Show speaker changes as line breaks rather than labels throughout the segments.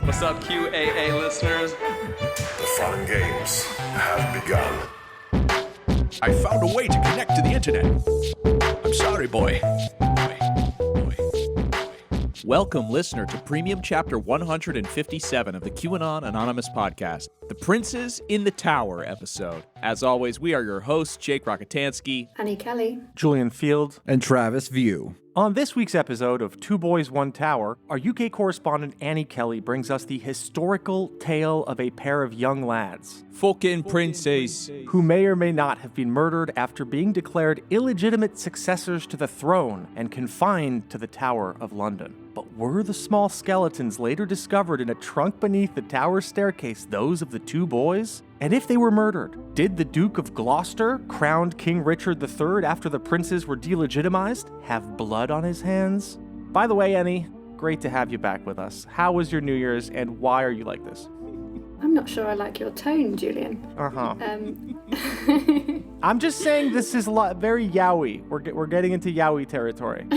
What's up, QAA listeners?
The fun games have begun.
I found a way to connect to the internet. I'm sorry, boy. Welcome, listener, to Premium Chapter 157 of the QAnon Anonymous podcast, the Princes in the Tower episode. As always, we are your hosts, Jake Rockatansky,
Annie Kelly,
Julian Field,
and Travis View.
On this week's episode of Two Boys, One Tower, our UK correspondent Annie Kelly brings us the historical tale of a pair of young lads
fucking princes,
who may or may not have been murdered after being declared illegitimate successors to the throne and confined to the Tower of London. But were the small skeletons later discovered in a trunk beneath the tower staircase those of the two boys? And if they were murdered, did the Duke of Gloucester, crowned King Richard III after the princes were delegitimized, have blood on his hands? By the way, Annie, great to have you back with us. How was your New Year's, and why are you like this?
I'm not sure I like your tone, Julian.
I'm just saying this is very yaoi. We're getting into yaoi territory.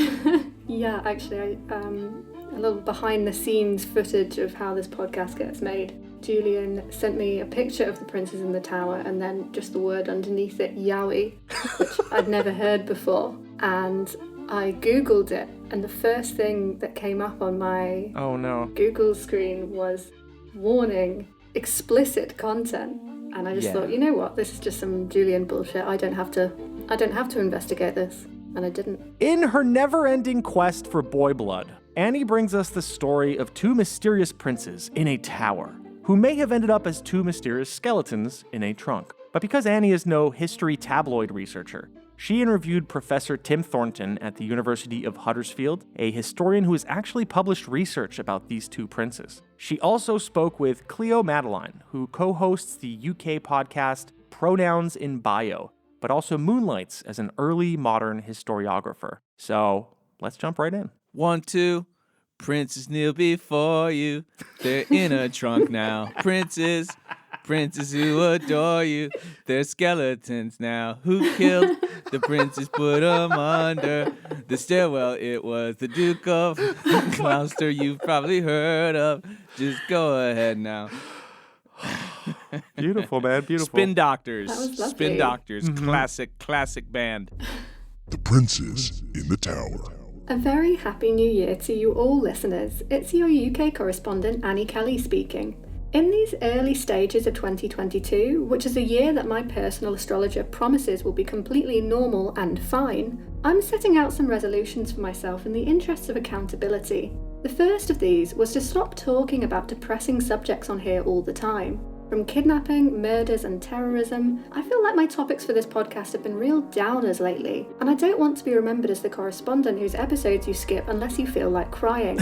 Yeah, actually, a little behind-the-scenes footage of how this podcast gets made. Julian sent me a picture of the princes in the tower and then just the word underneath it, yaoi, which I'd never heard before. And I Googled it, and the first thing that came up on my Google screen was warning, explicit content. And I just thought, you know what, this is just some Julian bullshit. I don't have to investigate this. And I didn't.
In her never-ending quest for boy blood, Annie brings us the story of two mysterious princes in a tower, who may have ended up as two mysterious skeletons in a trunk. But because Annie is no history tabloid researcher, she interviewed Professor Tim Thornton at the University of Huddersfield, a historian who has actually published research about these two princes. She also spoke with Cleo Madeline, who co-hosts the UK podcast Pronouns in Bio, but also moonlights as an early modern historiographer. So let's jump right in.
1, 2, princes kneel before you. They're in a trunk now. Princes who adore you. They're skeletons now. Who killed the princes? Put them under the stairwell. It was the Duke of Gloucester. You've probably heard of. Just go ahead now.
Beautiful, man. Beautiful.
Spin Doctors.
That was lovely.
Spin Doctors. Classic band.
The Princes in the Tower.
A very happy new year to you all listeners. It's your UK correspondent Annie Kelly speaking. In these early stages of 2022, which is a year that my personal astrologer promises will be completely normal and fine, I'm setting out some resolutions for myself in the interests of accountability. The first of these was to stop talking about depressing subjects on here all the time. From kidnapping, murders and terrorism, I feel like my topics for this podcast have been real downers lately, and I don't want to be remembered as the correspondent whose episodes you skip unless you feel like crying.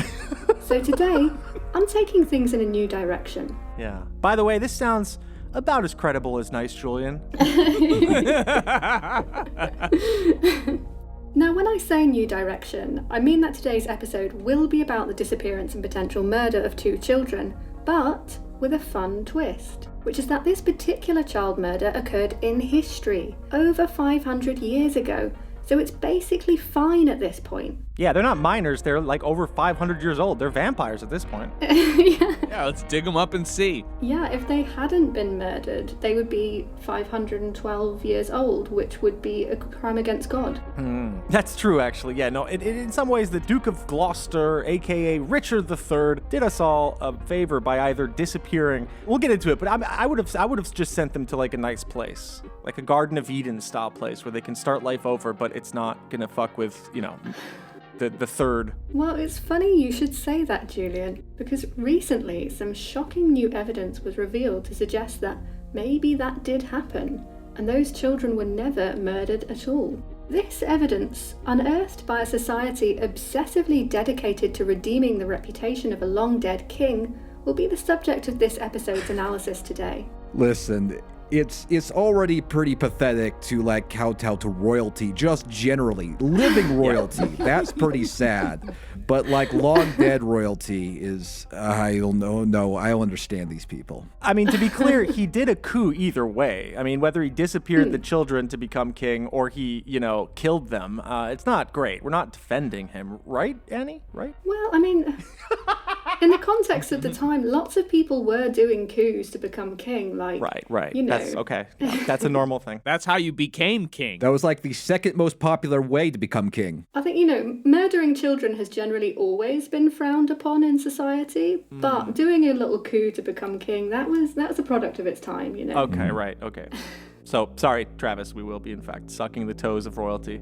So today, I'm taking things in a new direction.
Yeah. By the way, this sounds about as credible as Nice Julian.
Now, when I say new direction, I mean that today's episode will be about the disappearance and potential murder of two children, but with a fun twist, which is that this particular child murder occurred in history, over 500 years ago, so it's basically fine at this point.
Yeah, they're not minors, they're like over 500 years old. They're vampires at this point.
Yeah, let's dig them up and see.
Yeah, if they hadn't been murdered, they would be 512 years old, which would be a crime against God.
That's true, actually. Yeah, no, in some ways, the Duke of Gloucester, a.k.a. Richard III, did us all a favor by either disappearing. We'll get into it, but I would have just sent them to like a nice place, like a Garden of Eden style place where they can start life over, but it's not gonna fuck with, the third.
Well, it's funny you should say that, Julian, because recently some shocking new evidence was revealed to suggest that maybe that did happen, and those children were never murdered at all. This evidence, unearthed by a society obsessively dedicated to redeeming the reputation of a long-dead king, will be the subject of this episode's analysis today.
Listen, it's already pretty pathetic to like kowtow to royalty, just generally. Living royalty, that's pretty sad. But like long dead royalty is, I don't know, I don't understand these people.
I mean, to be clear, he did a coup either way. I mean, whether he disappeared the children to become king or he, killed them, it's not great. We're not defending him, right, Annie? Right?
Well, I mean, in the context of the time, lots of people were doing coups to become king. Like,
Right.
You know.
That's okay. Yeah, that's a normal thing.
That's how you became king.
That was like the second most popular way to become king.
I think, murdering children has generally always been frowned upon in society, but doing a little coup to become king, that was a product of its time,
Okay, right. Okay. So, sorry, Travis, we will be, in fact, sucking the toes of royalty.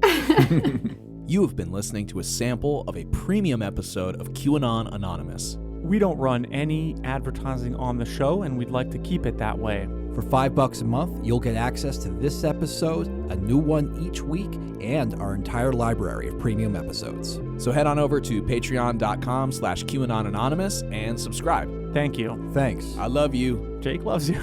You have been listening to a sample of a premium episode of QAnon Anonymous.
We don't run any advertising on the show, and we'd like to keep it that way.
For $5 a month, you'll get access to this episode, a new one each week, and our entire library of premium episodes.
So head on over to patreon.com/QAnon Anonymous and subscribe.
Thank you.
Thanks.
I love you.
Jake loves you.